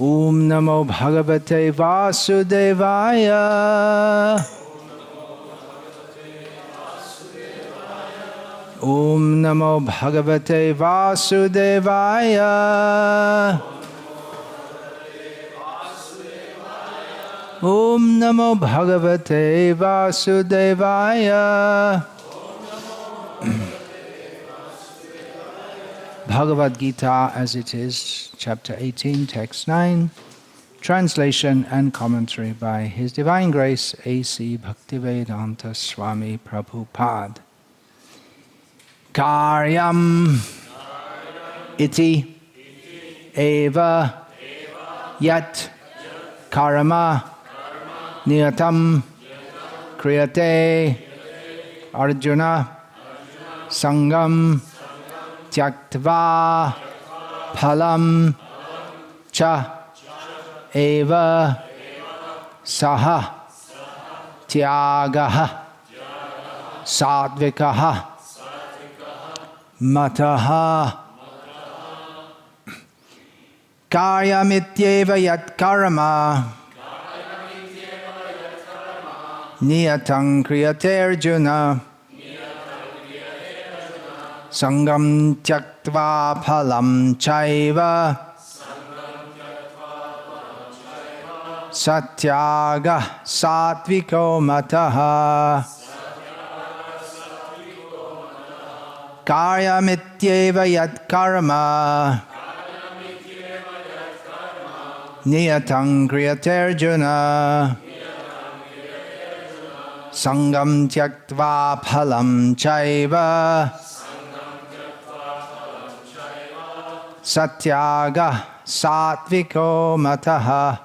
Om Namo Bhagavate Vasudevaya. Om Namo Bhagavate Vasudevaya. Om Namo Bhagavate Vasudevaya. Bhagavad-gita as it is, chapter 18, text 9, translation and commentary by His Divine Grace A.C. Bhaktivedanta Swami Prabhupada. Karyam iti eva yat karma niyatam kriyate Arjuna sangam tyaktva phalam cha eva saha tyagaha sadvikaha mataha. Karyamityeva yat karma niyatang kriyate Arjuna sangam tyaktva phalam chaiva satyaga satviko mataha. Karyamityeva yat karma niyatang kriyate Arjuna sangam tyaktva phalam chaiva satyaga satviko mataha.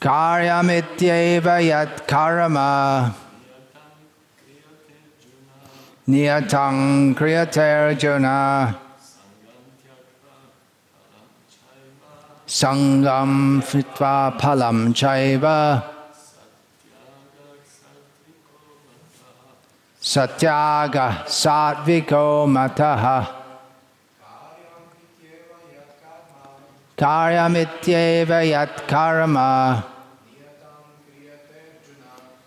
Karyamityeva yat karma niyatang kriyate Arjuna sangam tyaktva phalam chaiva satyaga satviko mataha. Karyamityeva yat karma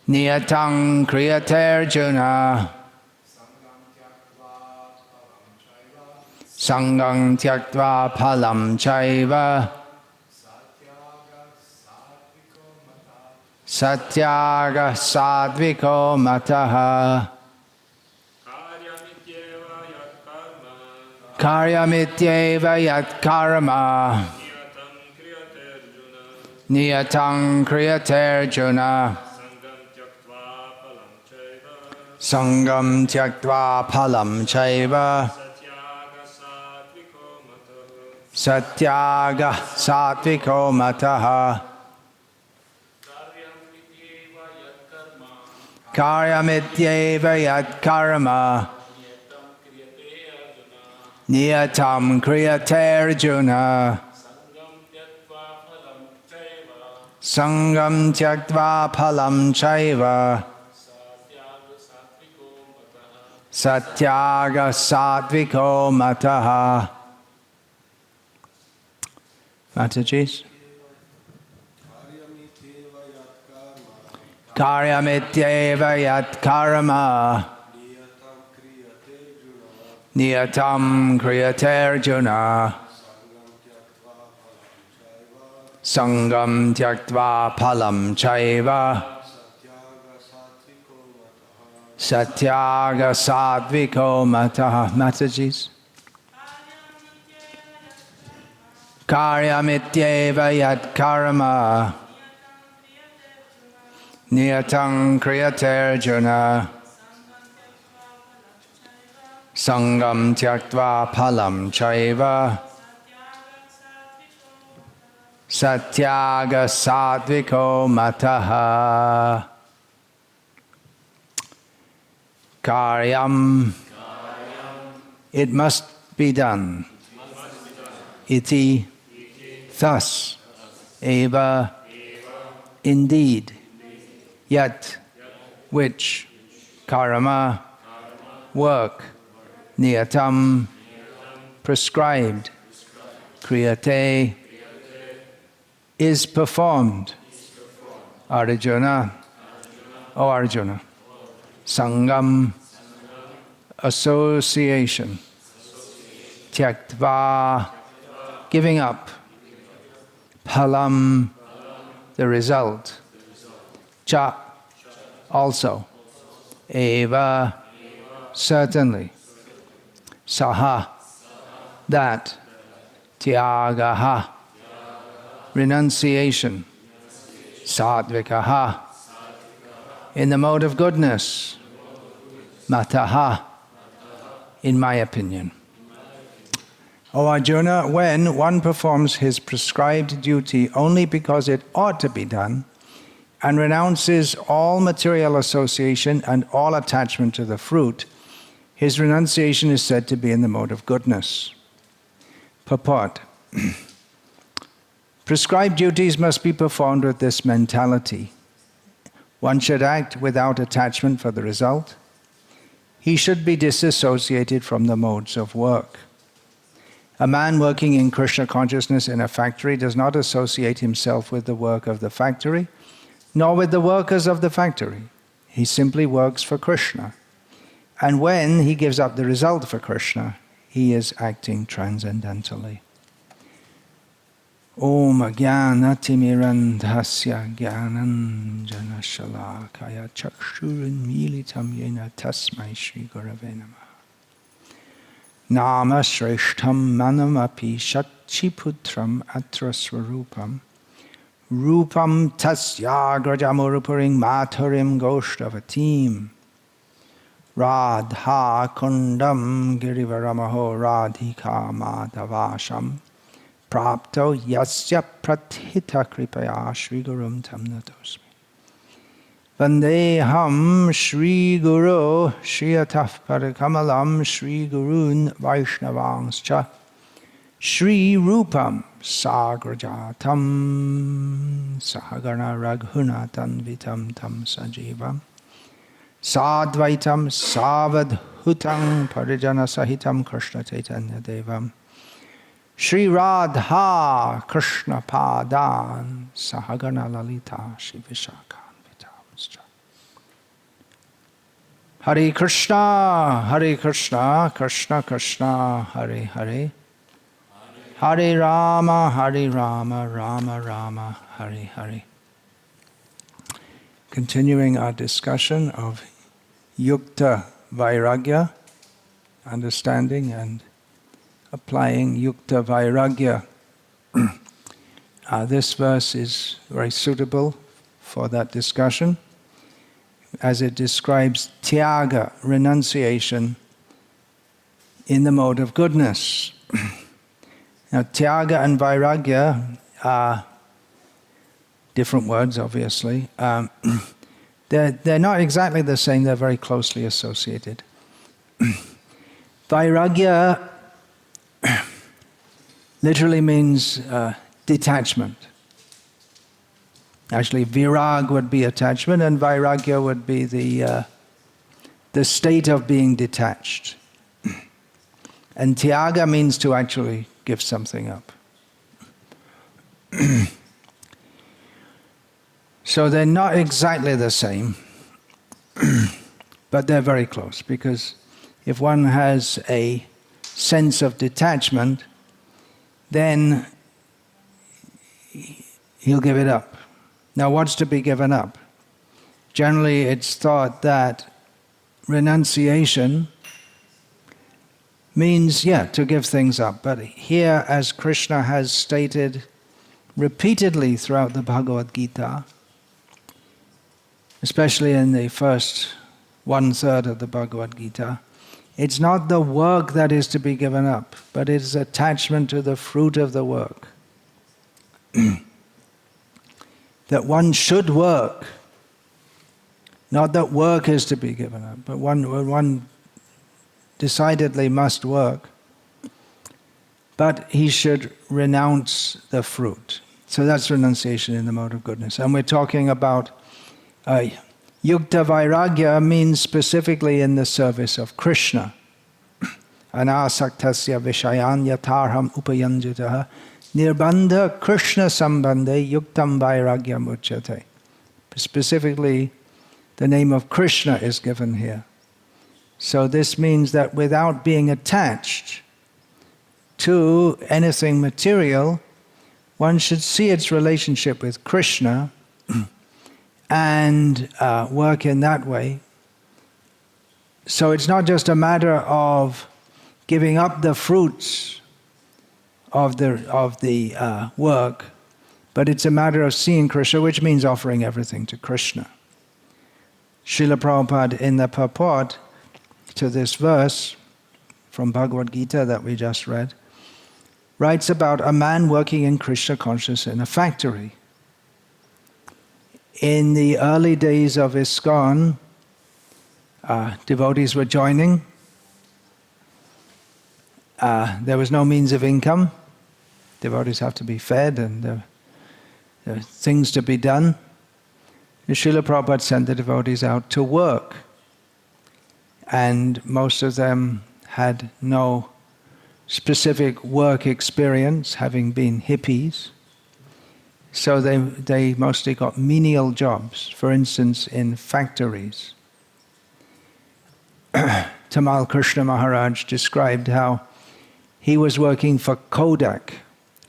niyatang kriyate Arjuna sangam tyaktva phalam chaiva satyaga satviko mataha. Karyamityeva yat karma niyatang kriyate Arjuna sangam tyaktva phalam chaiva satyaga satviko mataha. Karyamityeva yat karma niyatam kriyate Arjuna sangam tyaktva phalam chaiva satyaga satviko mataha. Mataji's. Karyamityeva yat karma niyatam kriyate Arjuna sangam tyaktva phalam chaiva satyaga satviko mataha. Mataji's. Karyamityeva yat karma niyatang kriyate Arjuna sangam tyaktva phalam chaiva satyaga satviko mataha. Karyam, it must be done. Iti, thus, eva, indeed, yet, which, karma, work. Niyatam, prescribed. Kriyate, is performed. Arjuna, O Arjuna. Sangam, association. Tyaktva, giving up. Phalam, the result. Cha, also. Eva, certainly. Saha, that. Tyagaha, renunciation. Satvikaha, in the mode of goodness. Mataha, in my opinion. O Arjuna, when one performs his prescribed duty only because it ought to be done, and renounces all material association and all attachment to the fruit, his renunciation is said to be in the mode of goodness. Purport. Prescribed duties must be performed with this mentality. One should act without attachment for the result. He should be disassociated from the modes of work. A man working in Krishna consciousness in a factory does not associate himself with the work of the factory, nor with the workers of the factory. He simply works for Krishna. And when he gives up the result for Krishna, he is acting transcendentally. Om Jnanatirmirandhasya Jnananjana Shalakaya Chakshurinmilitam Yena Tasmai Shri Gurave Namaha. Nama Shreshtham Manamapi Shachiputram Atra Swarupam Rupam Tasya Grajamurupuring Matharim Goshtavatim Radha Kundam Girivaramaho Radhika Madhavasham Prapto Yasya Prathita Kripaya Shri Gurum Tamnatosmi Vandeham Shri Guru Shriyataf Parakamalam Shri Gurun Vaishnavangscha Shri Rupam Sagrajatam Sahagana Raghunatan Vitam Tam Sajivam Sadvaitam Savadhutam Parijana Sahitam Krishna Chaitanya Devam Shri Radha Krishna Padan Sahagana Lalita Shri Vishakhan Vitamscha. Hare Krishna, Krishna Krishna, Hare Hare, Hare Rama, Rama Rama, Hare Hare. Continuing our discussion of Yukta Vairagya, understanding and applying Yukta Vairagya. This verse is very suitable for that discussion, as it describes Tyaga, renunciation, in the mode of goodness. Now, Tyaga and Vairagya are different words, obviously. They're not exactly the same, they're very closely associated. Vairagya literally means detachment. Actually, virag would be attachment, and vairagya would be the state of being detached. And tyaga means to actually give something up. So they're not exactly the same, but they're very close, because if one has a sense of detachment, then he'll give it up. Now, what's to be given up? Generally, it's thought that renunciation means, to give things up. But here, as Krishna has stated repeatedly throughout the Bhagavad-gita, especially in the first 1/3 of the Bhagavad-gita, it's not the work that is to be given up, but it's attachment to the fruit of the work. That one should work, not that work is to be given up, but one decidedly must work, but he should renounce the fruit. So that's renunciation in the mode of goodness. And we're talking about Yukta Vairagya means specifically in the service of Krishna. Anasaktasya vishayan yatarham upayanjitaha nirbandha Krishna sambandhe yuktam vairagyam uchyate. Specifically, the name of Krishna is given here. So this means that without being attached to anything material, one should see its relationship with Krishna and work in that way. So it's not just a matter of giving up the fruits of the work, but it's a matter of seeing Krishna, which means offering everything to Krishna. Srila Prabhupada, in the purport to this verse from Bhagavad-gita that we just read, writes about a man working in Krishna consciousness in a factory. In the early days of ISKCON, devotees were joining. There was no means of income. Devotees have to be fed and there are things to be done. And Srila Prabhupada sent the devotees out to work. And most of them had no specific work experience, having been hippies. So they mostly got menial jobs, for instance, in factories. Tamal Krishna Maharaj described how he was working for Kodak,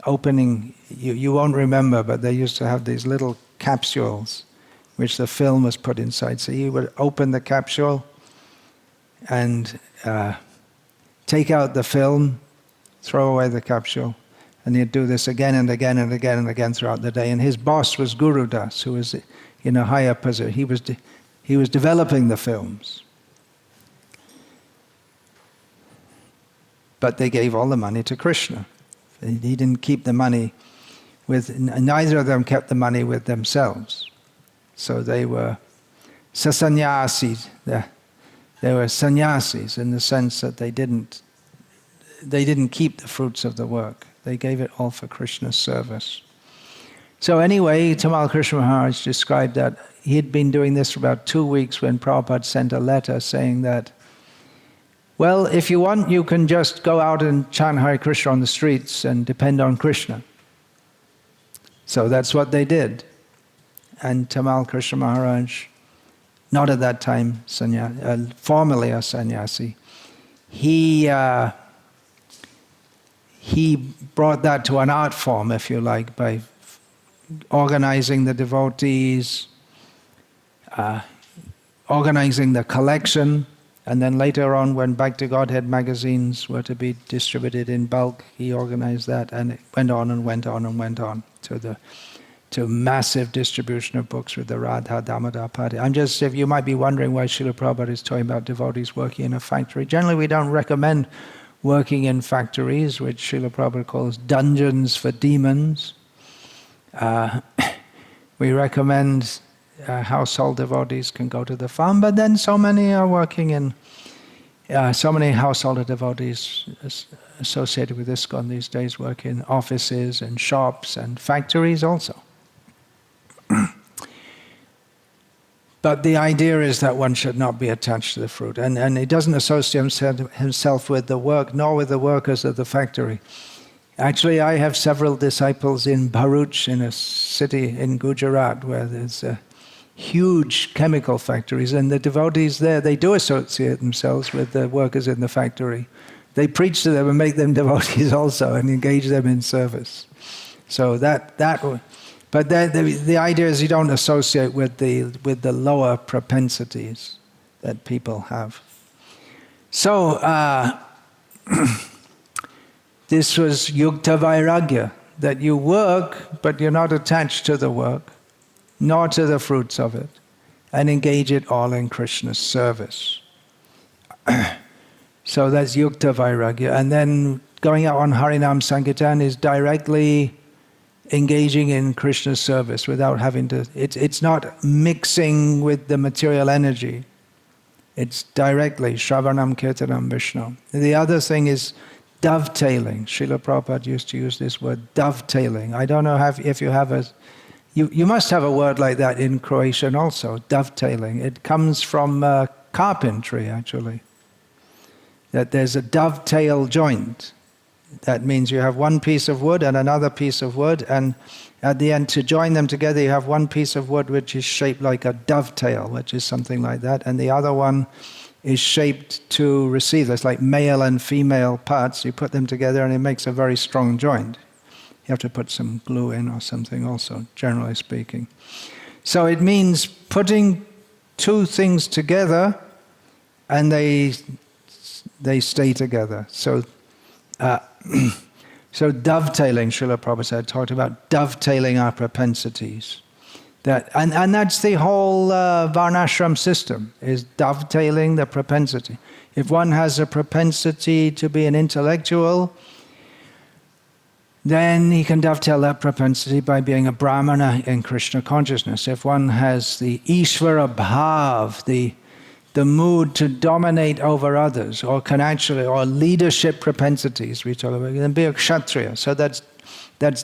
opening, you won't remember, but they used to have these little capsules which the film was put inside. So he would open the capsule and take out the film, throw away the capsule, and he'd do this again and again and again and again throughout the day. And his boss was Guru Das, who was in a higher position. He was developing the films. But they gave all the money to Krishna. He didn't keep the money with, neither of them kept the money with themselves. So they were sasanyasis. They were sannyasis in the sense that they didn't keep the fruits of the work. They gave it all for Krishna's service. So anyway, Tamal Krishna Maharaj described that he had been doing this for about 2 weeks when Prabhupada sent a letter saying that, well, if you want, you can just go out and chant Hare Krishna on the streets and depend on Krishna. So that's what they did. And Tamal Krishna Maharaj, not at that time formally a sannyasi, he brought that to an art form, if you like, by organizing the devotees, organizing the collection, and then later on when Bhakti Godhead magazines were to be distributed in bulk, he organized that, and it went on and went on and went on to massive distribution of books with the Radha Damodar Party. If you might be wondering why Srila Prabhupada is talking about devotees working in a factory. Generally we don't recommend working in factories, which Srila Prabhupada calls dungeons for demons. We recommend household devotees can go to the farm, but then so many are working in, so many household devotees associated with ISKCON these days work in offices and shops and factories also. But the idea is that one should not be attached to the fruit. And he doesn't associate himself with the work, nor with the workers of the factory. Actually, I have several disciples in Bharuch, in a city in Gujarat, where there's huge chemical factories, and the devotees there, they do associate themselves with the workers in the factory. They preach to them and make them devotees also, and engage them in service. So but the idea is you don't associate with the lower propensities that people have. So this was Yukta Vairagya, that you work, but you're not attached to the work, nor to the fruits of it, and engage it all in Krishna's service. So that's Yukta Vairagya. And then going out on Harinam Sankirtan is directly engaging in Krishna's service without having to, it's not mixing with the material energy. It's directly, Shravanam Kirtanam Vishnu. The other thing is dovetailing. Srila Prabhupada used to use this word, dovetailing. I don't know if you have You must have a word like that in Croatian also, dovetailing. It comes from carpentry, actually. That there's a dovetail joint. That means you have one piece of wood and another piece of wood, and at the end, to join them together, you have one piece of wood which is shaped like a dovetail, which is something like that, and the other one is shaped to receive. It's like male and female parts. You put them together and it makes a very strong joint. You have to put some glue in or something also, generally speaking. So it means putting two things together and they stay together. So so dovetailing, Srila Prabhupada talked about dovetailing our propensities. And that's the whole varnashram system, is dovetailing the propensity. If one has a propensity to be an intellectual, then he can dovetail that propensity by being a brahmana in Krishna consciousness. If one has the Ishvara bhav, the mood to dominate over others, or leadership propensities, we talk about, then be a kshatriya. So that's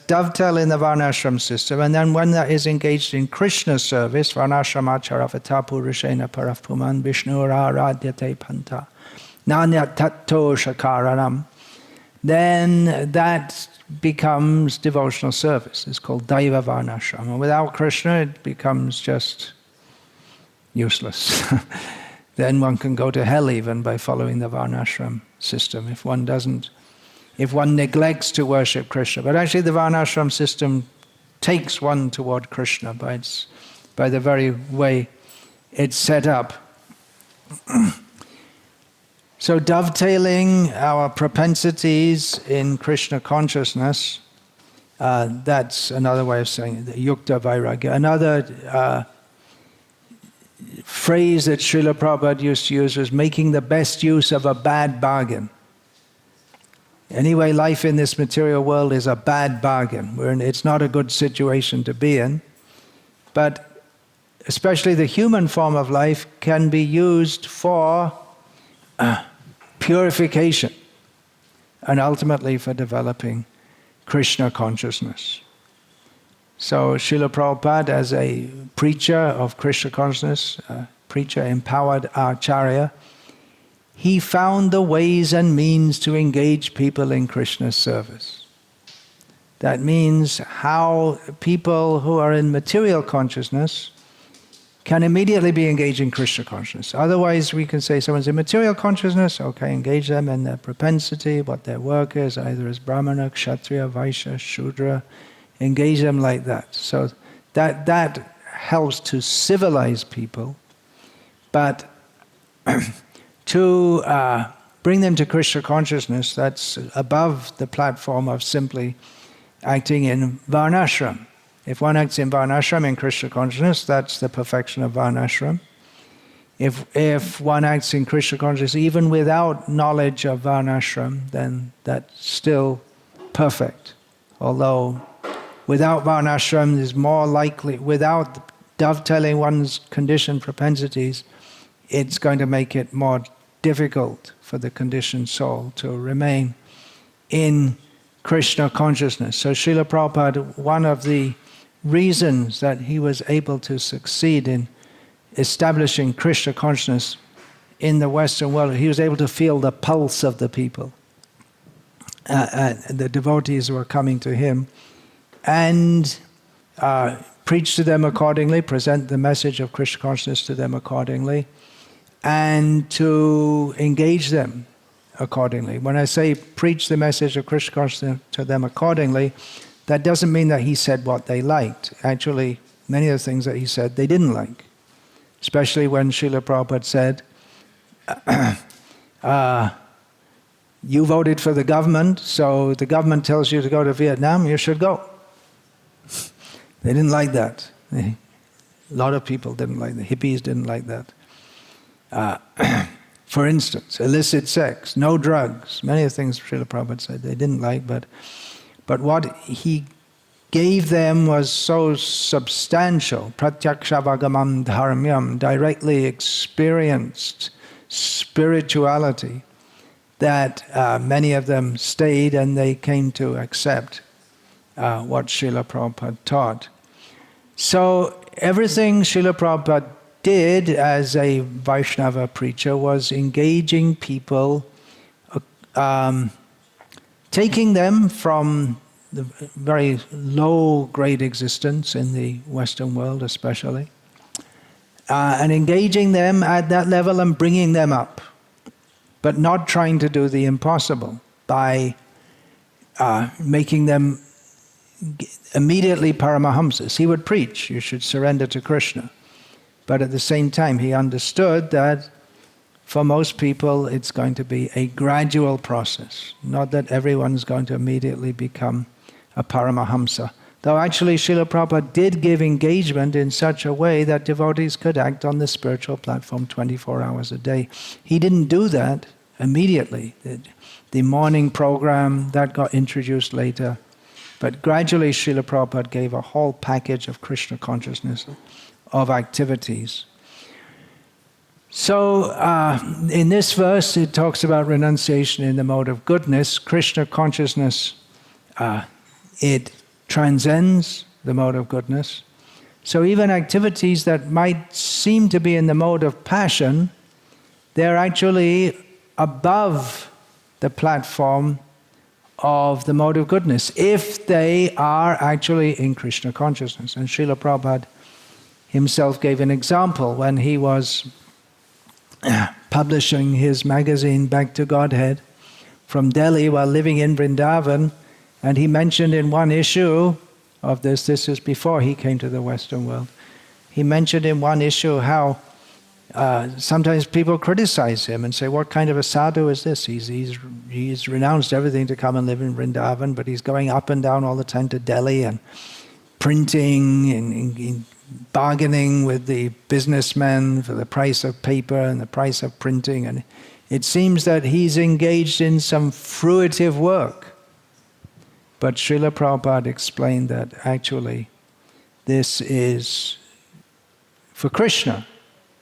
dovetail in the varnashram system. And then when that is engaged in Krishna service, varnashramacharafata purushena parafpuman vishnura radyate panta nanya tatto shakaranam, then that becomes devotional service. It's called daiva varnashram. And without Krishna, it becomes just useless. Then one can go to hell even by following the varnashram system if one neglects to worship Krishna. But actually the varnashram system takes one toward Krishna by the very way it's set up. So dovetailing our propensities in Krishna consciousness, that's another way of saying it, Yukta Vairagya. Another phrase that Srila Prabhupada used to use was making the best use of a bad bargain. Anyway, life in this material world is a bad bargain. It's not a good situation to be in. But especially the human form of life can be used for purification and ultimately for developing Krishna consciousness. So Srila Prabhupada, as a preacher of Krishna consciousness, preacher, empowered acharya, he found the ways and means to engage people in Krishna's service. That means how people who are in material consciousness can immediately be engaged in Krishna consciousness. Otherwise, we can say someone's in material consciousness, okay, engage them in their propensity, what their work is, either as Brahmana, Kshatriya, Vaishya, Shudra, engage them like that. So that helps to civilize people, but to bring them to Krishna consciousness, that's above the platform of simply acting in varnashram. If one acts in varnashram in Krishna consciousness, that's the perfection of varnashram. If one acts in Krishna consciousness even without knowledge of varnashram, then that's still perfect. Although without varnashram is more likely, without dovetailing one's conditioned propensities, it's going to make it more difficult for the conditioned soul to remain in Krishna consciousness. So Srila Prabhupada, one of the reasons that he was able to succeed in establishing Krishna consciousness in the Western world, he was able to feel the pulse of the people. The devotees were coming to him and preach to them accordingly, present the message of Krishna consciousness to them accordingly, and to engage them accordingly. When I say preach the message of Krishna consciousness to them accordingly, that doesn't mean that he said what they liked. Actually, many of the things that he said they didn't like. Especially when Srila Prabhupada said, you voted for the government, so the government tells you to go to Vietnam, you should go. They didn't like that. A lot of people didn't like that. Hippies didn't like that. For instance, illicit sex, no drugs, many of the things Srila Prabhupada said they didn't like, but what he gave them was so substantial, pratyaksha-vagamam dharmyam, directly experienced spirituality, that many of them stayed and they came to accept what Srila Prabhupada taught. So everything Srila Prabhupada did as a Vaishnava preacher was engaging people, taking them from the very low-grade existence in the Western world especially, and engaging them at that level and bringing them up, but not trying to do the impossible by making them immediately Paramahamsas. He would preach, you should surrender to Krishna. But at the same time, he understood that for most people, it's going to be a gradual process. Not that everyone's going to immediately become a Paramahamsa. Though actually, Srila Prabhupada did give engagement in such a way that devotees could act on the spiritual platform 24 hours a day. He didn't do that immediately. The morning program, that got introduced later. But gradually, Srila Prabhupada gave a whole package of Krishna consciousness, of activities. So, in this verse, it talks about renunciation in the mode of goodness. Krishna consciousness, it transcends the mode of goodness. So even activities that might seem to be in the mode of passion, they're actually above the platform of the mode of goodness, if they are actually in Krishna consciousness. And Srila Prabhupada himself gave an example when he was publishing his magazine Back to Godhead from Delhi while living in Vrindavan, and he mentioned in one issue of this is before he came to the Western world, he mentioned in one issue how sometimes people criticize him and say, what kind of a sadhu is this? He's renounced everything to come and live in Vrindavan, but he's going up and down all the time to Delhi and printing and bargaining with the businessmen for the price of paper and the price of printing. And it seems that he's engaged in some fruitive work. But Srila Prabhupada explained that actually this is for Krishna.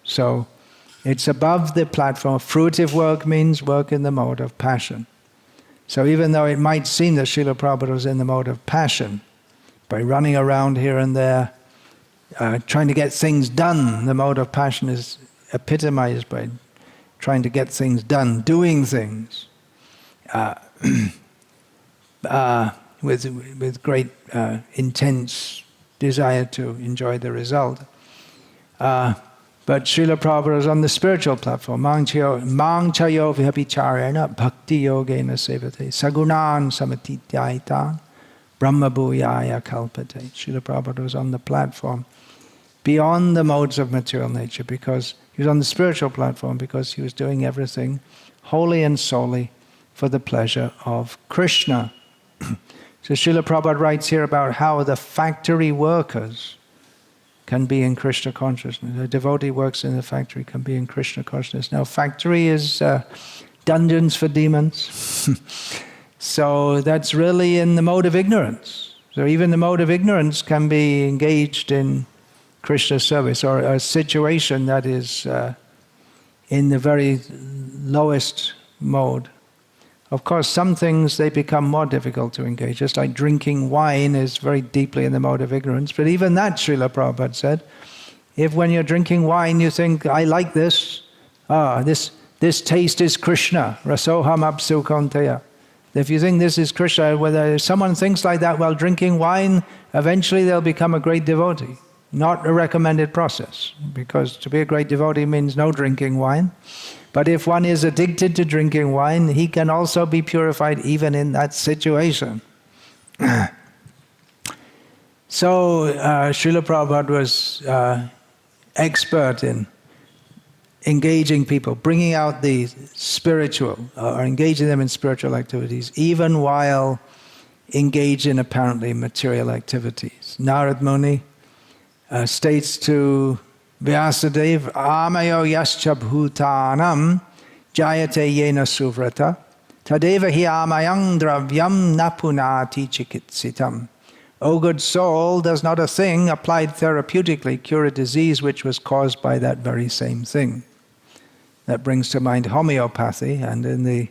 So it's above the platform. Fruitive work means work in the mode of passion. So even though it might seem that Srila Prabhupada was in the mode of passion, by running around here and there, trying to get things done, the mode of passion is epitomized by trying to get things done, doing things with great intense desire to enjoy the result. But Srila Prabhupada is on the spiritual platform. Mang chayo vihabhicharena bhakti yogena sevate sagunan samatityaitan brahma bhuyaya kalpate. Srila Prabhupada was on the platform beyond the modes of material nature, because he was on the spiritual platform because he was doing everything wholly and solely for the pleasure of Krishna. So Srila Prabhupada writes here about how the factory workers can be in Krishna consciousness. A devotee works in the factory can be in Krishna consciousness. Now, factory is dungeons for demons. So that's really in the mode of ignorance. So even the mode of ignorance can be engaged in Krishna service, or a situation that is in the very lowest mode. Of course, some things, they become more difficult to engage. Just like drinking wine is very deeply in the mode of ignorance. But even that, Srila Prabhupada said, if when you're drinking wine you think, I like this, this taste is Krishna, rasoham apsu kaunteya. If you think this is Krishna, whether someone thinks like that while drinking wine, eventually they'll become a great devotee. Not a recommended process, because to be a great devotee means no drinking wine. But if one is addicted to drinking wine, he can also be purified even in that situation. So Srila Prabhupada was expert in engaging people, bringing out the spiritual, or engaging them in spiritual activities, even while engaged in apparently material activities. Narad Muni states to Vyasadeva, amayo yascha bhutanam jayate yena suvrata tadeva hi amayang dravyam napunati chikitsitam. O good soul, does not a thing applied therapeutically cure a disease which was caused by that very same thing? That brings to mind homeopathy, and in the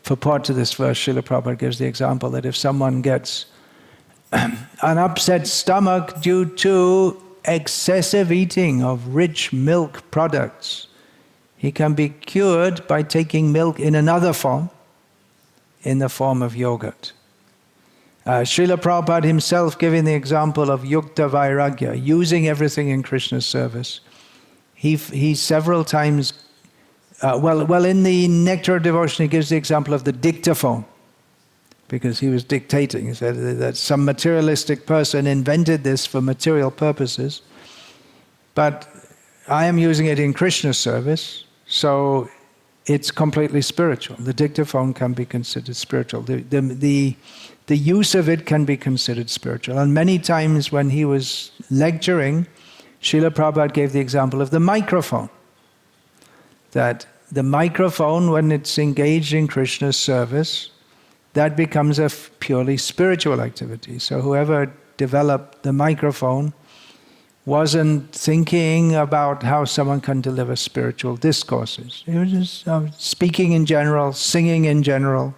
purport to this verse, Srila Prabhupada gives the example that if someone gets an upset stomach due to excessive eating of rich milk products, he can be cured by taking milk in another form, in the form of yogurt. Srila Prabhupada himself giving the example of Yukta Vairagya, using everything in Krishna's service. He several times, in the Nectar of Devotion, he gives the example of the dictaphone, because he was dictating. He said that some materialistic person invented this for material purposes, but I am using it in Krishna's service, so it's completely spiritual. The dictaphone can be considered spiritual. The use of it can be considered spiritual. And many times when he was lecturing, Srila Prabhupada gave the example of the microphone. That the microphone, when it's engaged in Krishna's service, that becomes a purely spiritual activity. So whoever developed the microphone wasn't thinking about how someone can deliver spiritual discourses. He was just speaking in general, singing in general.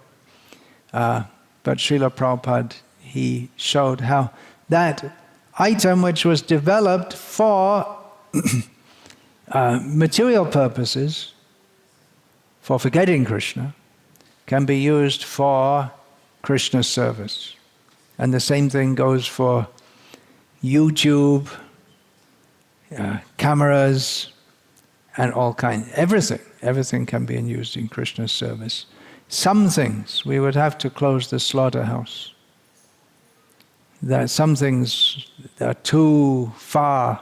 But Srila Prabhupada, he showed how that item which was developed for material purposes, for forgetting Krishna, can be used for Krishna's service. And the same thing goes for YouTube, cameras, and all kinds. Everything can be used in Krishna's service. Some things we would have to close the slaughterhouse. That some things are too far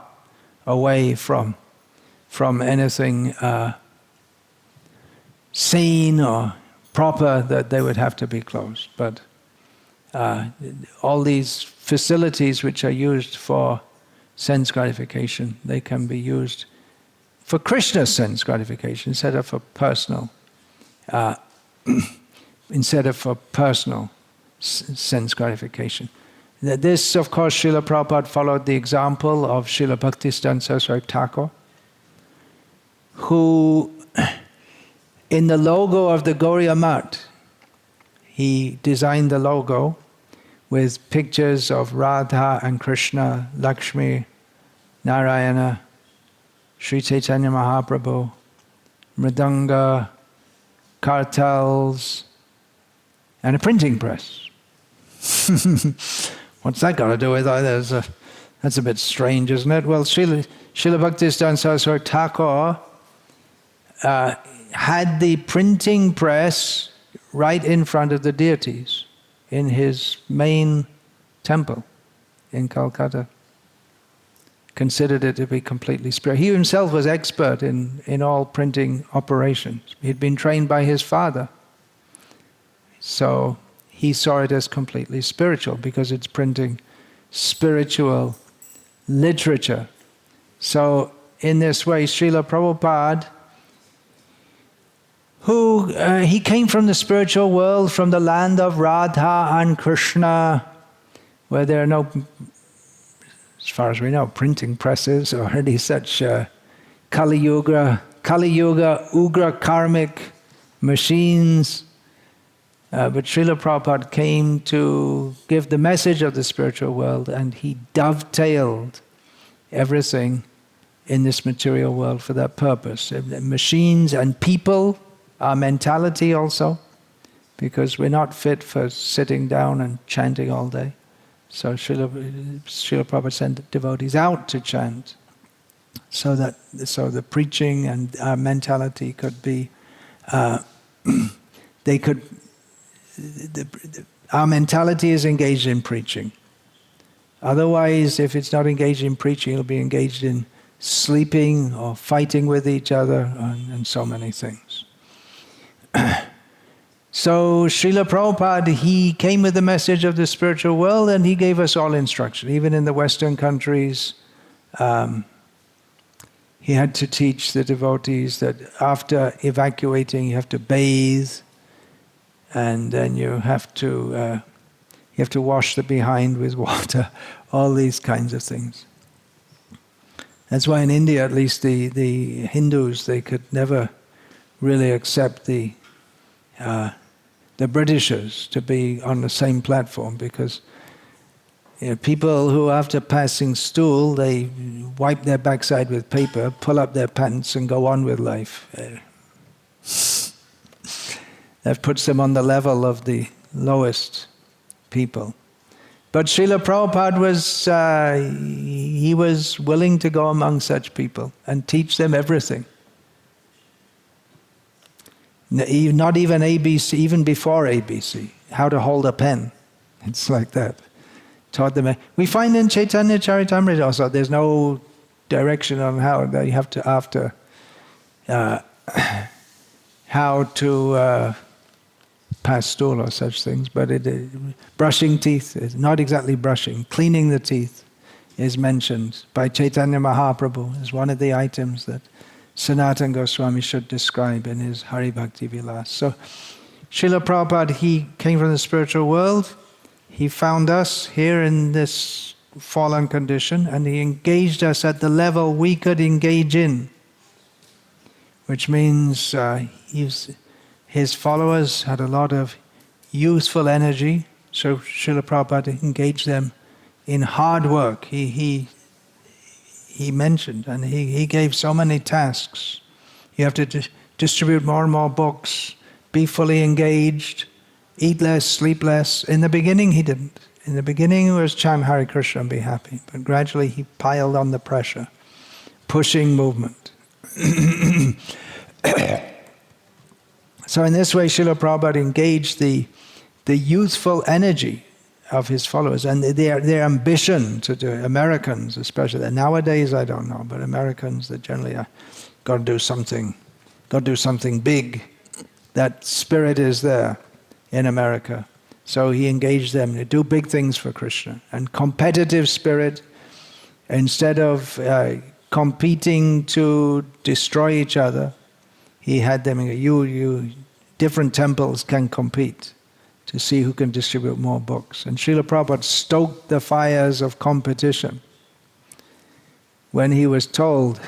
away from anything sane or proper that they would have to be closed. But all these facilities which are used for sense gratification, they can be used for Krishna's sense gratification instead of for personal sense gratification. This, of course, Srila Prabhupada followed the example of Srila Bhaktisiddhanta Saraswati Thakur, who, in the logo of the Gauriya Math, he designed the logo with pictures of Radha and Krishna, Lakshmi, Narayana, Sri Chaitanya Mahaprabhu, Mridanga, kartals, and a printing press. What's that got to do with it? That's a bit strange, isn't it? Well, Srila Bhaktisiddhanta Saraswati Thakur had the printing press right in front of the deities in his main temple in Calcutta. Considered it to be completely spiritual. He himself was expert in all printing operations. He'd been trained by his father. So he saw it as completely spiritual because it's printing spiritual literature. So in this way, Srila Prabhupada, he came from the spiritual world, from the land of Radha and Krishna, where there are no, as far as we know, printing presses or any such Kali Yuga, Ugra karmic machines. But Srila Prabhupada came to give the message of the spiritual world, and he dovetailed everything in this material world for that purpose. Machines and people, our mentality also, because we're not fit for sitting down and chanting all day. So Srila Prabhupada sent devotees out to chant, so the preaching and our mentality could be, our mentality is engaged in preaching. Otherwise, if it's not engaged in preaching, it'll be engaged in sleeping or fighting with each other and so many things. So Srila Prabhupada, he came with the message of the spiritual world, and he gave us all instruction. Even in the Western countries, he had to teach the devotees that after evacuating, you have to bathe, and then you have to wash the behind with water, all these kinds of things. That's why in India, at least, the Hindus, they could never really accept the Britishers to be on the same platform, because People who, after passing stool, they wipe their backside with paper, pull up their pants, and go on with life. That puts them on the level of the lowest people. But Srila Prabhupada was willing to go among such people and teach them everything. Not even ABC, even before ABC, how to hold a pen. It's like that. Taught them. We find in Chaitanya Charitamrita also there's no direction on how they have to how to pass stool or such things, but brushing teeth is not exactly brushing. Cleaning the teeth is mentioned by Chaitanya Mahaprabhu as one of the items that Sanatana Goswami should describe in his Hari Bhakti Vilas. So Srila Prabhupada, he came from the spiritual world. He found us here in this fallen condition, and he engaged us at the level we could engage in, which means his followers had a lot of youthful energy, so Srila Prabhupada engaged them in hard work. He mentioned, and he gave so many tasks. You have to distribute more and more books, be fully engaged, eat less, sleep less. In the beginning, he didn't. In the beginning, it was chant Hare Krishna and be happy. But gradually, he piled on the pressure, pushing movement. So in this way, Srila Prabhupada engaged the youthful energy of his followers and their ambition to do it. Americans especially. Nowadays, I don't know, but Americans, they generally are, got to do something big. That spirit is there in America. So he engaged them to do big things for Krishna. And competitive spirit, instead of competing to destroy each other, he had them, different temples can compete to see who can distribute more books. And Srila Prabhupada stoked the fires of competition when he was told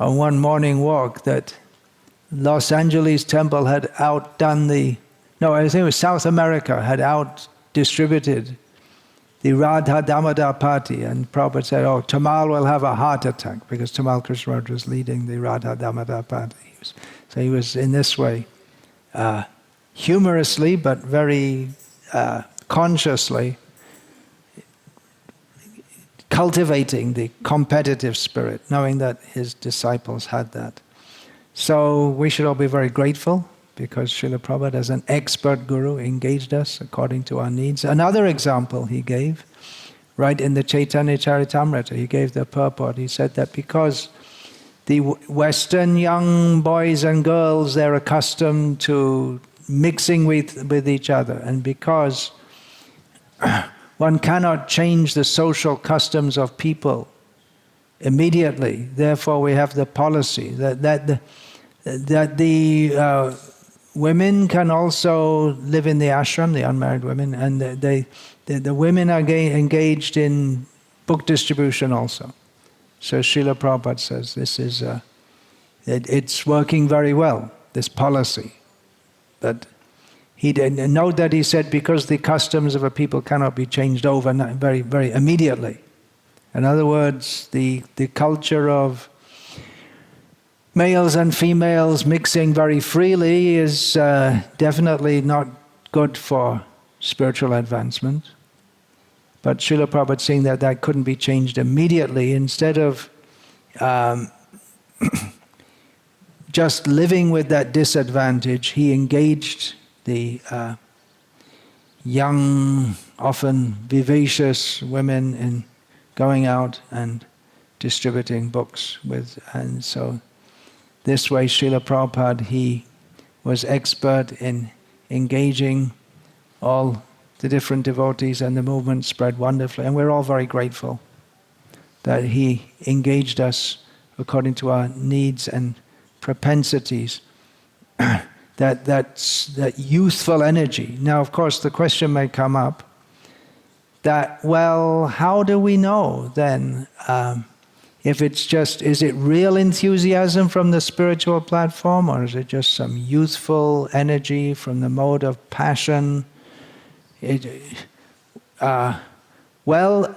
on one morning walk that Los Angeles temple had outdone I think it was South America, had out-distributed the Radha Damodar party. And Prabhupada said, Tamal will have a heart attack, because Tamal Krishnaraj was leading the Radha Damodar party. So he was in this way, humorously but very consciously cultivating the competitive spirit, knowing that his disciples had that. So we should all be very grateful, because Srila Prabhupada, as an expert guru, engaged us according to our needs. Another example he gave, right in the Chaitanya Charitamrita, he gave the purport. He said that because the Western young boys and girls, they're accustomed to mixing with each other, and because one cannot change the social customs of people immediately, therefore we have the policy that the women can also live in the ashram, the unmarried women, and the women are engaged in book distribution also. So Srila Prabhupada says this is it's working very well, this policy. That note that he said, because the customs of a people cannot be changed overnight, very, very immediately. In other words, the culture of males and females mixing very freely is definitely not good for spiritual advancement. But Srila Prabhupada saying that couldn't be changed immediately. Instead of just living with that disadvantage, he engaged the young, often vivacious women in going out and distributing books and so this way Srila Prabhupada, he was expert in engaging all the different devotees, and the movement spread wonderfully. And we're all very grateful that he engaged us according to our needs and propensities. that youthful energy. Now, of course, the question may come up that, well, how do we know then if it's just, is it real enthusiasm from the spiritual platform, or is it just some youthful energy from the mode of passion? Well,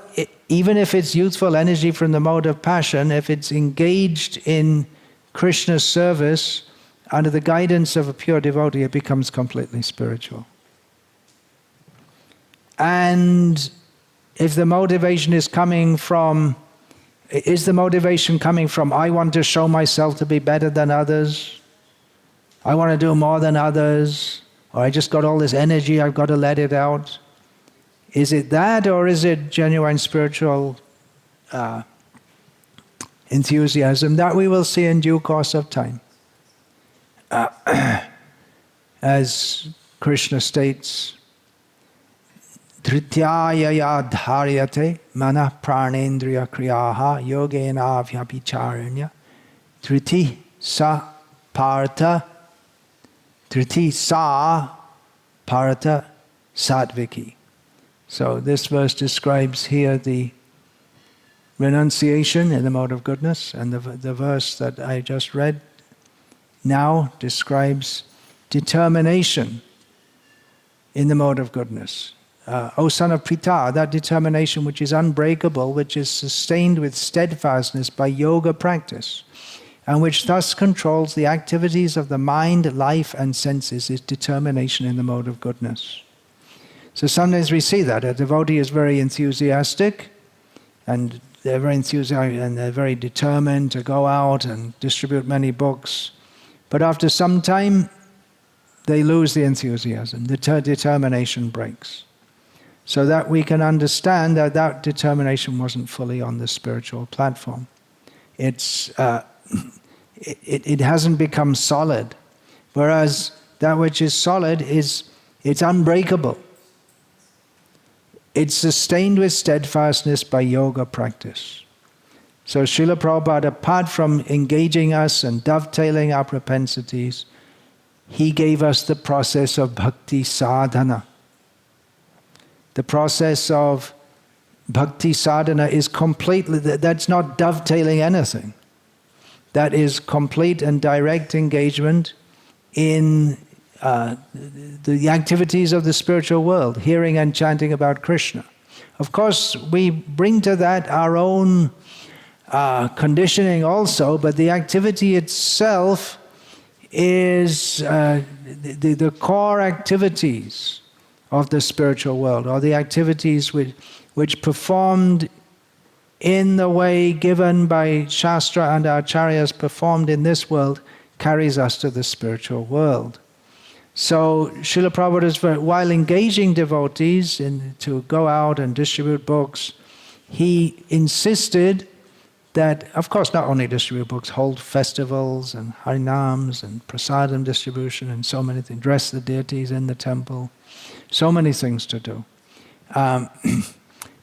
even if it's youthful energy from the mode of passion, if it's engaged in Krishna's service under the guidance of a pure devotee, it becomes completely spiritual. And if the motivation is coming from, I want to show myself to be better than others, I want to do more than others, or I just got all this energy, I've got to let it out? Is it that, or is it genuine spiritual enthusiasm? That we will see in due course of time. As Krishna states, Dhrityaya dharyate mana pranendriya kriyaha yogena vyabhicharanya dhriti sa partha sattviki. So this verse describes here the renunciation in the mode of goodness, and the verse that I just read now describes determination in the mode of goodness. O son of Pritha, that determination which is unbreakable, which is sustained with steadfastness by yoga practice, and which thus controls the activities of the mind, life, and senses, is determination in the mode of goodness. So sometimes we see that a devotee is very enthusiastic, and they're very enthusiastic, and they're very determined to go out and distribute many books. But after some time, they lose the enthusiasm. The determination breaks. So that we can understand that that determination wasn't fully on the spiritual platform. It hasn't become solid. Whereas that which is solid it's unbreakable. It's sustained with steadfastness by yoga practice. So Srila Prabhupada, apart from engaging us and dovetailing our propensities, he gave us the process of bhakti sadhana. The process of bhakti sadhana is completely, that's not dovetailing anything. That is complete and direct engagement in the activities of the spiritual world, hearing and chanting about Krishna. Of course, we bring to that our own conditioning also, but the activity itself is the core activities of the spiritual world, or the activities which performed in the way given by Shastra and Acharyas, performed in this world, carries us to the spiritual world. So Srila Prabhupada, while engaging devotees to go out and distribute books, he insisted that, of course, not only distribute books, hold festivals and harinams and prasadam distribution and so many things, dress the deities in the temple, so many things to do.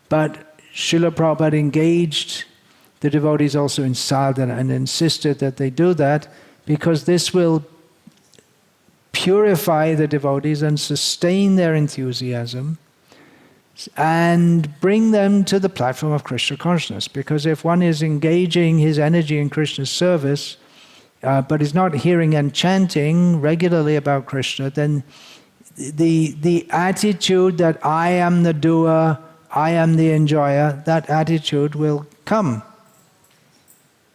But Srila Prabhupada engaged the devotees also in sadhana and insisted that they do that because this will purify the devotees and sustain their enthusiasm and bring them to the platform of Krishna consciousness. Because if one is engaging his energy in Krishna's service, but is not hearing and chanting regularly about Krishna, then the attitude that I am the doer, I am the enjoyer, that attitude will come.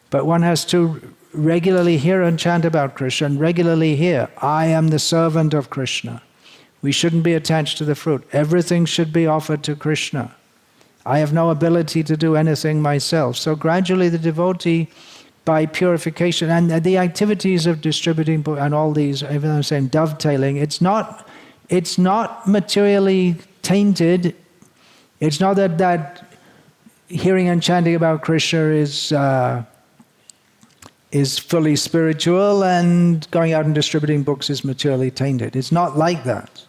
But one has to regularly hear and chant about Krishna, and regularly hear, I am the servant of Krishna. We shouldn't be attached to the fruit. Everything should be offered to Krishna. I have no ability to do anything myself. So gradually the devotee, by purification, and the activities of distributing and all these, even though I'm saying dovetailing, it's not materially tainted. It's not that hearing and chanting about Krishna is fully spiritual and going out and distributing books is materially tainted. It's not like that.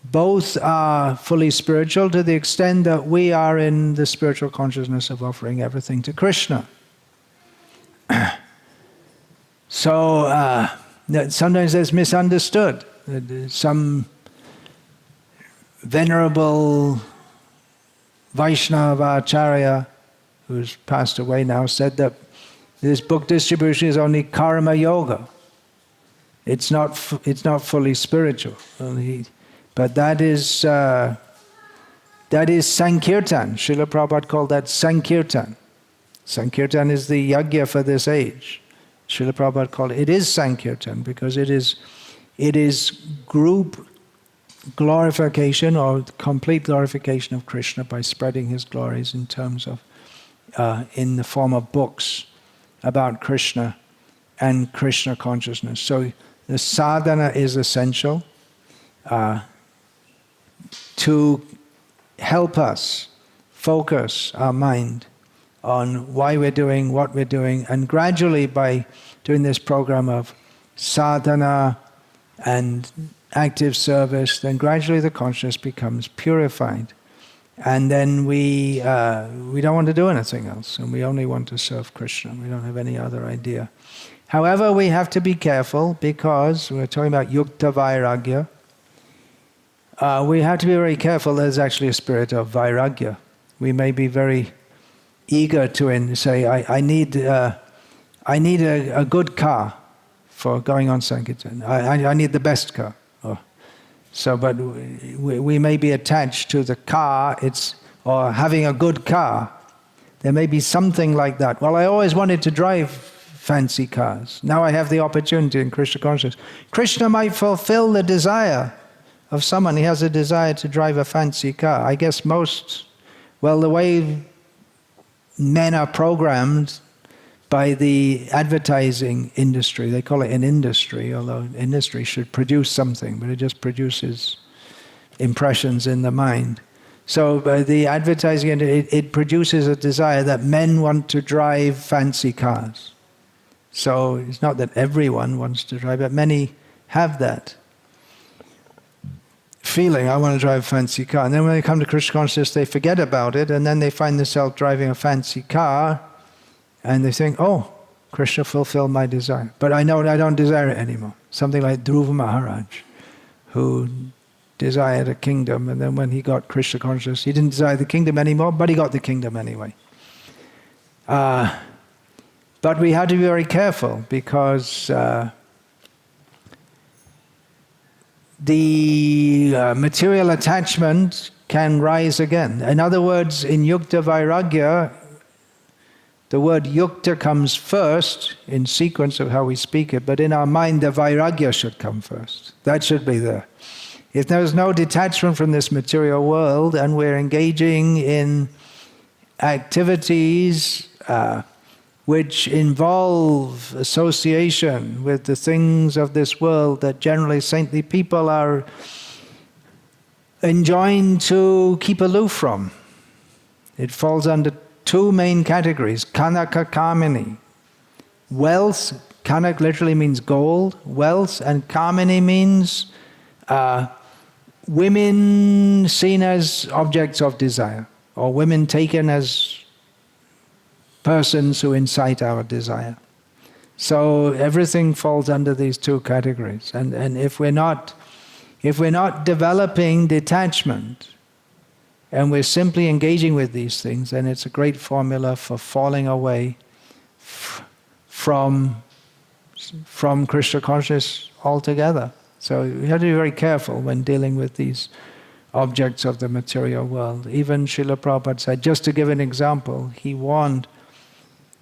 Both are fully spiritual to the extent that we are in the spiritual consciousness of offering everything to Krishna. So sometimes it's misunderstood. Some venerable Vaishnava Acharya, who's passed away now, said that this book distribution is only karma yoga. It's not fully spiritual. But that That is Sankirtan. Srila Prabhupada called that Sankirtan. Sankirtan is the yajna for this age. Srila Prabhupada called it is Sankirtan because it is group glorification or complete glorification of Krishna by spreading his glories in terms of, in the form of books about Krishna and Krishna consciousness. So the sadhana is essential to help us focus our mind on why we're doing what we're doing, and gradually by doing this program of sadhana and active service, then gradually the consciousness becomes purified. And then we don't want to do anything else, and we only want to serve Krishna. We don't have any other idea. However, we have to be careful because we're talking about Yukta Vairagya. We have to be very careful. There's actually a spirit of Vairagya. We may be very eager to say, I need a good car for going on Sankirtan. I need the best car. But we may be attached to the car, or having a good car. There may be something like that. Well, I always wanted to drive fancy cars. Now I have the opportunity in Krishna consciousness. Krishna might fulfill the desire of someone. He has a desire to drive a fancy car. I guess the way men are programmed by the advertising industry. They call it an industry, although industry should produce something, but it just produces impressions in the mind. So by the advertising, it produces a desire that men want to drive fancy cars. So it's not that everyone wants to drive, but many have that feeling, I want to drive a fancy car. And then when they come to Krishna consciousness, they forget about it, and then they find themselves driving a fancy car, and they think, oh, Krishna fulfilled my desire. But I know I don't desire it anymore. Something like Dhruva Maharaj, who desired a kingdom, and then when he got Krishna consciousness, he didn't desire the kingdom anymore, but he got the kingdom anyway. But we have to be very careful because the material attachment can rise again. In other words, in Yukta Vairagya, the word Yukta comes first in sequence of how we speak it, but in our mind the Vairagya should come first. That should be there. If there's no detachment from this material world and we're engaging in activities which involve association with the things of this world that generally saintly people are enjoined to keep aloof from, it falls under two main categories: Kanaka Kamini. Wealth, Kanak literally means gold, wealth, and Kamini means women seen as objects of desire, or women taken as persons who incite our desire. So everything falls under these two categories. And if we're not developing detachment, and we're simply engaging with these things, then it's a great formula for falling away from Krishna consciousness altogether. So we have to be very careful when dealing with these objects of the material world. Even Srila Prabhupada said, just to give an example, he warned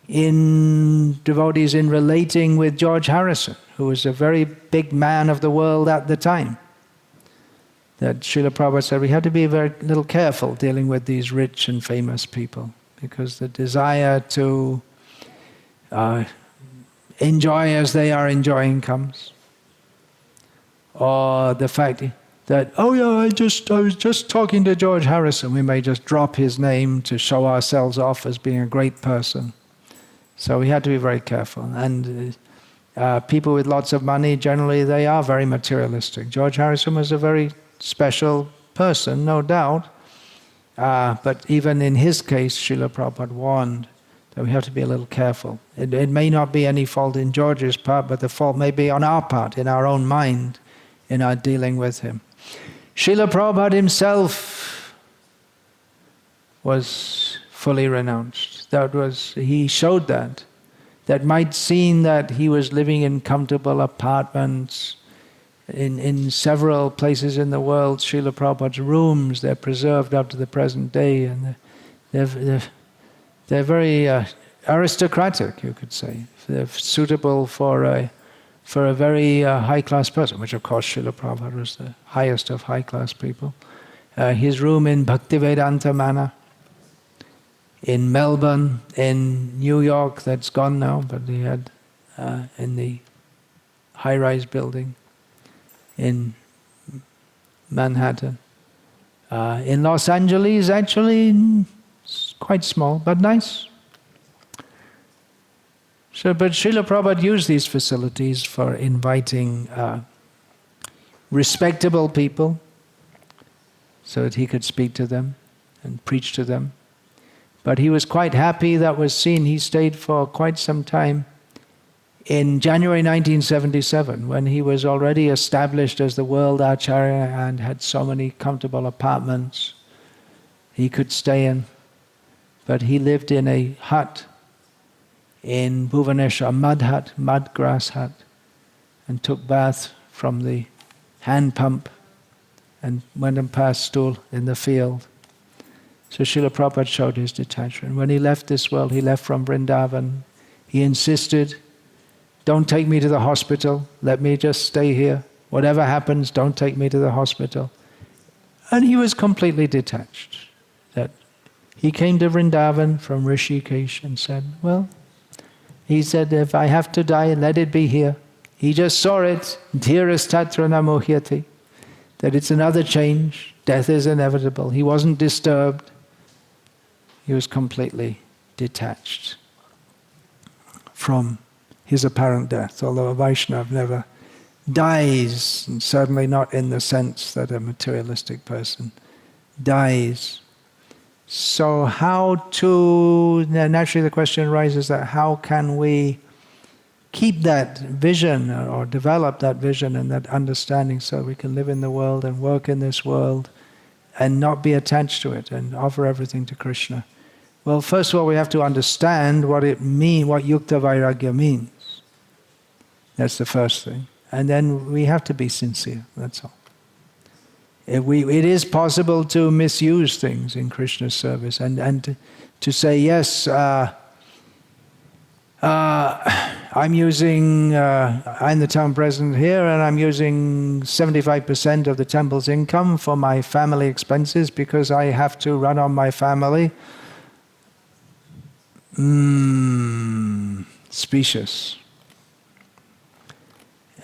in devotees in relating with George Harrison, who was a very big man of the world at the time, that Srila Prabhupada said we have to be very little careful dealing with these rich and famous people, because the desire to enjoy as they are enjoying comes. Or the fact that, oh yeah, I was just talking to George Harrison, we may just drop his name to show ourselves off as being a great person. So we have to be very careful. And people with lots of money, generally they are very materialistic. George Harrison was a very special person, no doubt. But even in his case, Srila Prabhupada warned that we have to be a little careful. It may not be any fault in George's part, but the fault may be on our part, in our own mind, in our dealing with him. Srila Prabhupada himself was fully renounced. He showed that might seem that he was living in comfortable apartments, in several places in the world, Srila Prabhupada's rooms, they're preserved up to the present day, and they're very aristocratic, you could say. They're suitable for a very high-class person, which of course Srila Prabhupada was the highest of high-class people. His room in Bhaktivedanta Manor, in Melbourne, in New York, that's gone now, but he had in the high-rise building in Manhattan. In Los Angeles, actually, it's quite small, but nice. So, but Srila Prabhupada used these facilities for inviting respectable people so that he could speak to them and preach to them. But he was quite happy, that was seen. He stayed for quite some time. In January 1977, when he was already established as the world Acharya and had so many comfortable apartments he could stay in, but he lived in a hut in Bhubaneswar, a mud hut, mud grass hut, and took bath from the hand pump and went and passed stool in the field. So Srila Prabhupada showed his detachment. When he left this world, he left from Vrindavan. He insisted, don't take me to the hospital, let me just stay here. Whatever happens, don't take me to the hospital. And he was completely detached. That he came to Vrindavan from Rishikesh and said, well, he said, if I have to die, let it be here. He just saw it, dhiras tatra na mohyati, that it's another change, death is inevitable. He wasn't disturbed. He was completely detached from his apparent death, although a Vaishnava never dies, and certainly not in the sense that a materialistic person dies. So naturally the question arises that how can we keep that vision or develop that vision and that understanding so we can live in the world and work in this world and not be attached to it and offer everything to Krishna? Well, first of all, we have to understand what Yukta Vairagya means. That's the first thing. And then we have to be sincere, that's all. It is possible to misuse things in Krishna's service and to say, yes, I'm the town president here and I'm using 75% of the temple's income for my family expenses because I have to run on my family. Specious.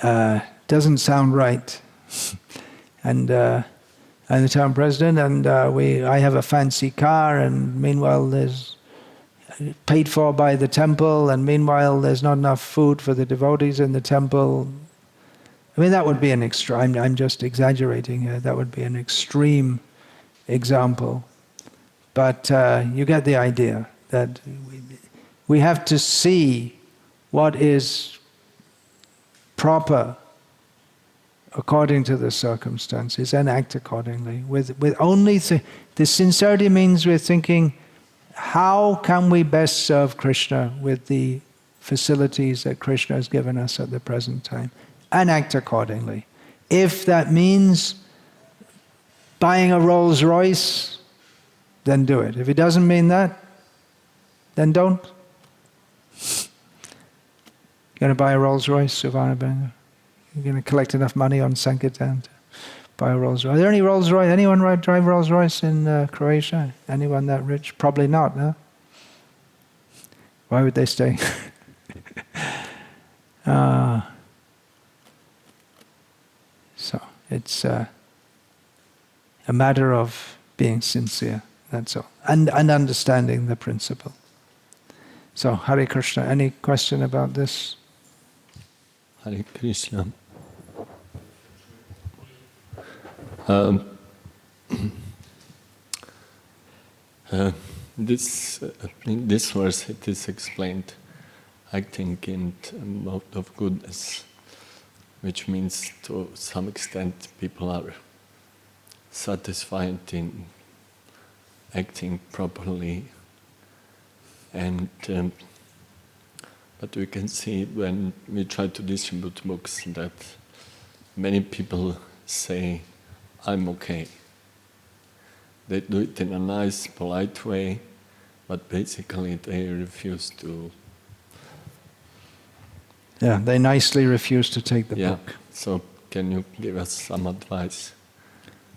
Doesn't sound right. And I'm the town president, and I have a fancy car, and meanwhile there's paid for by the temple, and meanwhile there's not enough food for the devotees in the temple. I mean, that would be an extreme. I'm just exaggerating here. That would be an extreme example. But you get the idea that we have to see what is proper according to the circumstances and act accordingly. With only the sincerity means we're thinking, how can we best serve Krishna with the facilities that Krishna has given us at the present time, and act accordingly. If that means buying a Rolls Royce, then do it. If it doesn't mean that, then don't. You're going to buy a Rolls Royce, Suvarnabhanga? You're going to collect enough money on Sankirtan to buy a Rolls Royce. Are there any Rolls Royce? Anyone drive Rolls Royce in Croatia? Anyone that rich? Probably not, no? Why would they stay? So it's a matter of being sincere, that's all. And understanding the principle. So, Hare Krishna, any question about this? Hare Krishna. In this verse it is explained, acting in mode of goodness, which means to some extent people are satisfied in acting properly, and but we can see when we try to distribute books that many people say, I'm okay. They do it in a nice, polite way, but basically they refuse to... Yeah, they nicely refuse to take the book. So can you give us some advice?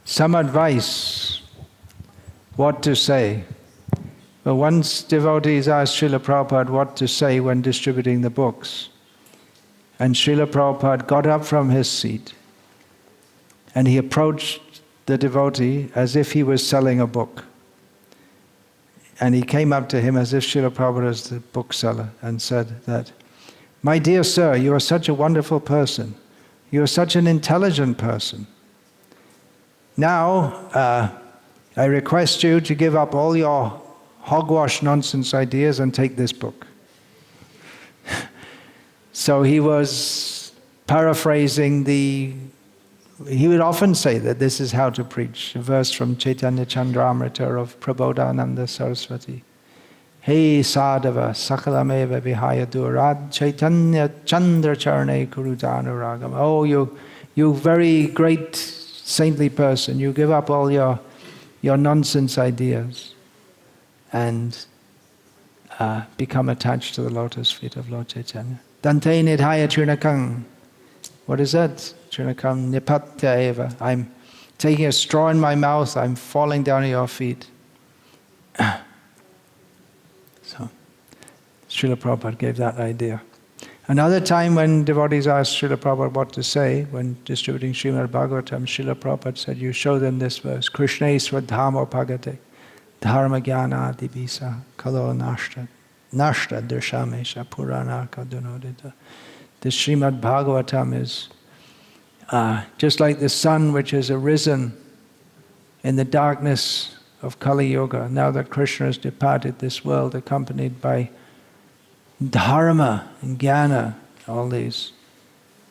Some advice, what to say. Well, once devotees asked Srila Prabhupada what to say when distributing the books. And Srila Prabhupada got up from his seat and he approached the devotee as if he was selling a book. And he came up to him as if Srila Prabhupada was the bookseller and said that, "My dear sir, you are such a wonderful person. You are such an intelligent person. Now, I request you to give up all your hogwash nonsense ideas and take this book." So he was paraphrasing he would often say that this is how to preach, a verse from Chaitanya Chandramrita of Prabodhananda Saraswati. Hey Sadhava Sakalameva Vihaya Durad Chaitanya Chandra Charane Kurudanuragam. Oh, you very great saintly person, you give up all your nonsense ideas and become attached to the lotus feet of Lord Chaitanya. Dante Nidhaya Trinakam. What is that? Trinakam Nipatya Eva. I'm taking a straw in my mouth, I'm falling down at your feet. So, Srila Prabhupada gave that idea. Another time when devotees asked Srila Prabhupada what to say, when distributing Srimad Bhagavatam, Srila Prabhupada said, you show them this verse, Krishna Swadhamo Bhagate, Dharma Jnana Adibisa, Kalo Nashta Darshamesha Purana Kadunodita. The Srimad Bhagavatam is just like the sun which has arisen in the darkness of Kali Yuga, now that Krishna has departed this world, accompanied by Dharma and Jnana, all these.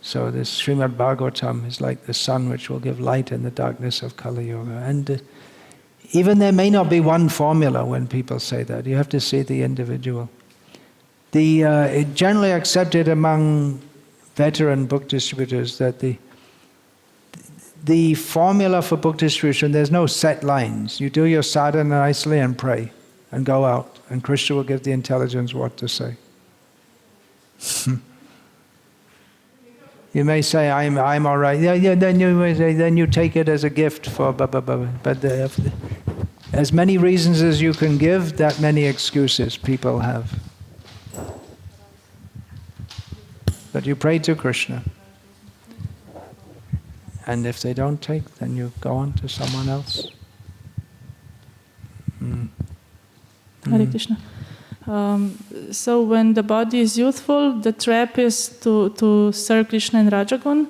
So this Srimad Bhagavatam is like the sun which will give light in the darkness of Kali Yuga. And even there may not be one formula when people say that. You have to see the individual. It's generally accepted among veteran book distributors that the formula for book distribution, there's no set lines. You do your sadhana nicely and pray and go out, and Krishna will give the intelligence what to say. You may say, I'm all right. Yeah, then you may say, then you take it as a gift for blah, blah, blah. But as many reasons as you can give, that many excuses people have. But you pray to Krishna. And if they don't take, then you go on to someone else. Hare Krishna. So when the body is youthful, the trap is to serve Krishna in Rajagun.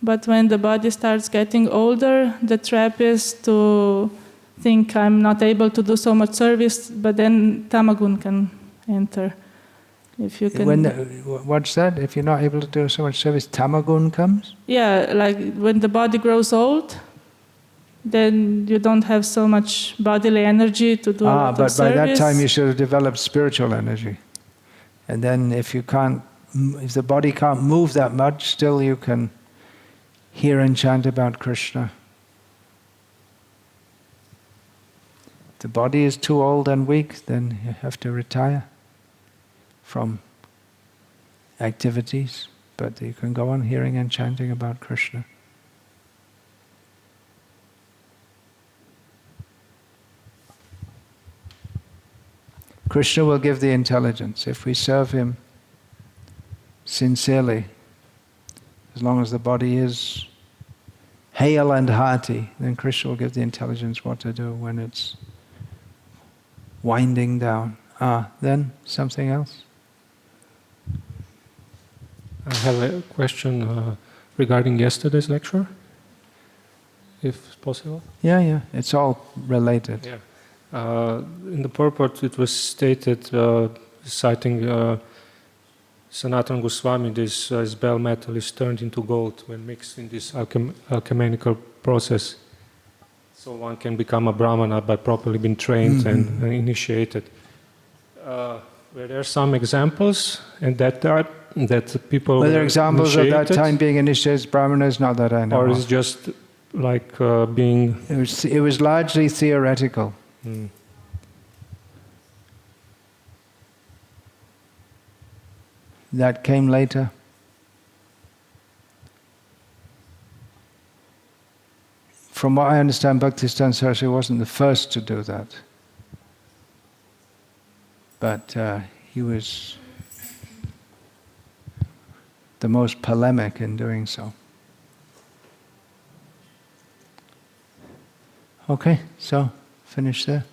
But when the body starts getting older, the trap is to think I'm not able to do so much service, but then Tamagun can enter. If you can. What's that? If you're not able to do so much service, Tamagun comes? Yeah, like when the body grows old, then you don't have so much bodily energy to do a lot of service. But by that time you should have developed spiritual energy. And then if the body can't move that much, still you can hear and chant about Krishna. If the body is too old and weak, then you have to retire from activities, but you can go on hearing and chanting about Krishna. Krishna will give the intelligence. If we serve him sincerely, as long as the body is hale and hearty, then Krishna will give the intelligence what to do when it's winding down. Then something else? I have a question regarding yesterday's lecture, if possible. Yeah, it's all related. Yeah. In the purport it was stated, citing Sanatana Goswami, this bell metal is turned into gold when mixed in this alchemical process. So one can become a brahmana by properly being trained and initiated. Were there some examples in that time that people Were there were examples at that initiated? time being initiated brahmanas? Not that I know Or of. is it just like being... It was largely theoretical. That came later. From what I understand, Bhaktisiddhanta Saraswati wasn't the first to do that. But he was the most polemic in doing so. Okay, so finish there.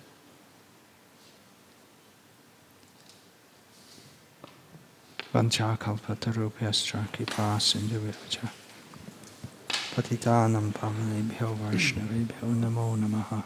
Vanchakalpatarubhyascha kripa sindhuvyascha patitanam pavanebhyo vaishnavebhyo namo namaha.